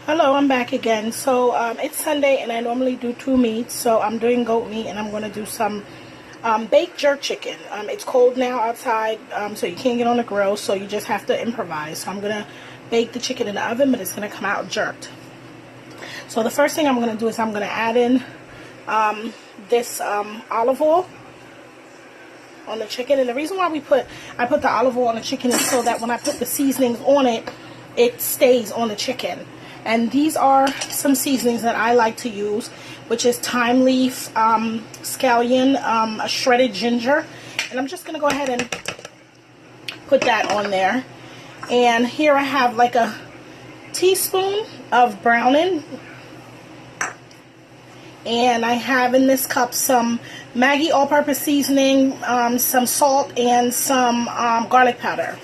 Hello, I'm back again. So it's Sunday and I normally do two meats. So I'm doing goat meat and I'm going to do some baked jerk chicken. It's cold now outside, so you can't get on the grill, so you just have to improvise. So I'm going to bake the chicken in the oven, but it's going to come out jerked. So the first thing I'm going to do is I'm going to add in this olive oil on the chicken. And the reason why I put the olive oil on the chicken is so that when I put the seasonings on it, it stays on the chicken. And these are some seasonings that I like to use, which is thyme leaf, scallion, a shredded ginger. And I'm just going to go ahead and put that on there. And here I have like a teaspoon of browning. And I have in this cup some Maggi all-purpose seasoning, some salt, and some garlic powder.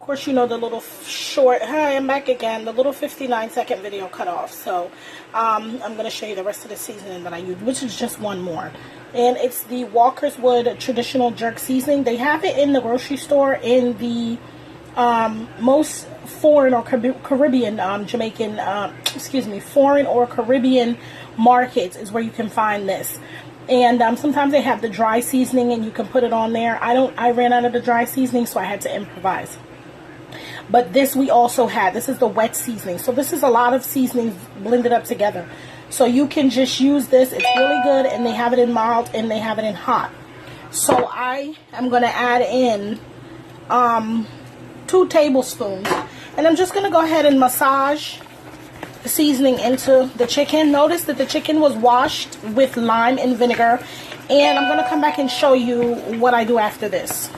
Of course, you know the little short, hi, I'm back again, the little 59-second video cut off. So I'm going to show you the rest of the seasoning that I use, which is just one more. And it's the Walker's Wood traditional jerk seasoning. They have it in the grocery store in the most foreign or Caribbean, Jamaican, foreign or Caribbean markets is where you can find this. And sometimes they have the dry seasoning and you can put it on there. I ran out of the dry seasoning, so I had to improvise. But this we also had. This is the wet seasoning. So this is a lot of seasonings blended up together. So you can just use this. It's really good, and they have it in mild and they have it in hot. So I am going to add in 2 tablespoons. And I'm just going to go ahead and massage the seasoning into the chicken. Notice that the chicken was washed with lime and vinegar. And I'm going to come back and show you what I do after this.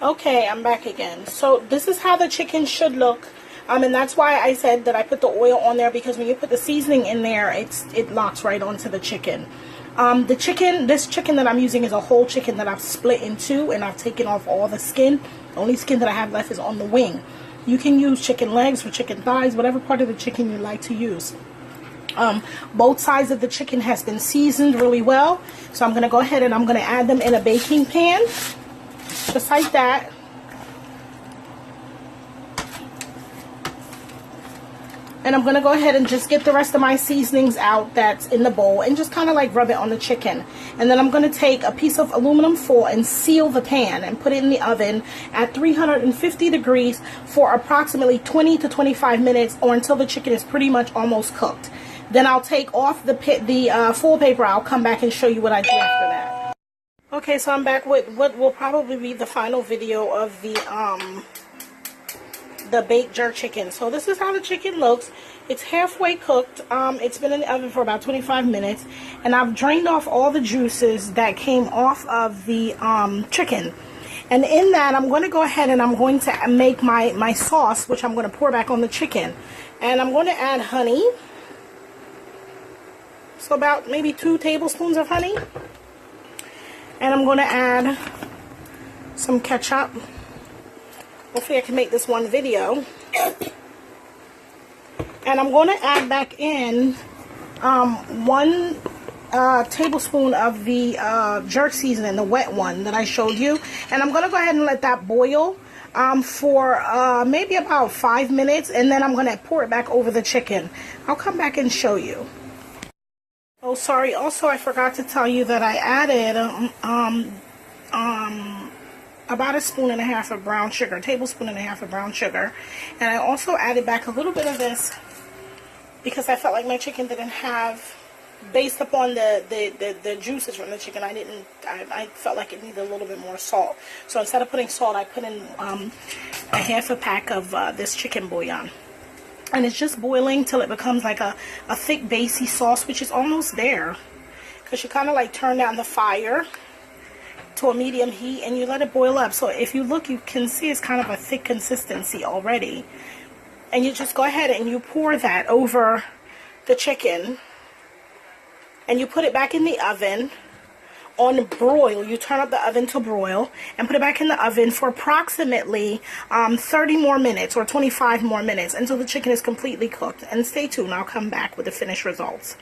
Okay, I'm back again. So this is how the chicken should look. And that's why I said that I put the oil on there, because when you put the seasoning in there, it locks right onto the chicken. This chicken that I'm using is a whole chicken that I've split in two, and I've taken off all the skin. The only skin that I have left is on the wing. You can use chicken legs or chicken thighs, whatever part of the chicken you like to use. Both sides of the chicken has been seasoned really well. So I'm going to go ahead and I'm going to add them in a baking pan. Just like that. And I'm going to go ahead and just get the rest of my seasonings out that's in the bowl and just kind of like rub it on the chicken. And then I'm going to take a piece of aluminum foil and seal the pan and put it in the oven at 350 degrees for approximately 20 to 25 minutes, or until the chicken is pretty much almost cooked. Then I'll take off the foil paper. I'll come back and show you what I do after that. Okay, so I'm back with what will probably be the final video of the baked jerk chicken. So this is how the chicken looks. It's halfway cooked. It's been in the oven for about 25 minutes, and I've drained off all the juices that came off of the chicken. And in that, I'm going to go ahead and I'm going to make my sauce, which I'm going to pour back on the chicken. And I'm going to add honey. So about maybe 2 tablespoons of honey. And I'm going to add some ketchup. Hopefully I can make this one video. And I'm going to add back in 1 tablespoon of the jerk seasoning, the wet one that I showed you. And I'm going to go ahead and let that boil for maybe about 5 minutes. And then I'm going to pour it back over the chicken. I'll come back and show you. Oh, sorry. Also, I forgot to tell you that I added about a spoon and a half of brown sugar, a tablespoon and a half of brown sugar. And I also added back a little bit of this because I felt like my chicken didn't have, based upon the juices from the chicken, I felt like it needed a little bit more salt. So instead of putting salt, I put in a half a pack of this chicken bouillon. And it's just boiling till it becomes like a thick basey sauce, which is almost there. Because you kind of like turn down the fire to a medium heat and you let it boil up. So if you look, you can see it's kind of a thick consistency already. And you just go ahead and you pour that over the chicken. And you put it back in the oven on broil. You turn up the oven to broil and put it back in the oven for approximately 30 more minutes or 25 more minutes until the chicken is completely cooked. And stay tuned, I'll come back with the finished results.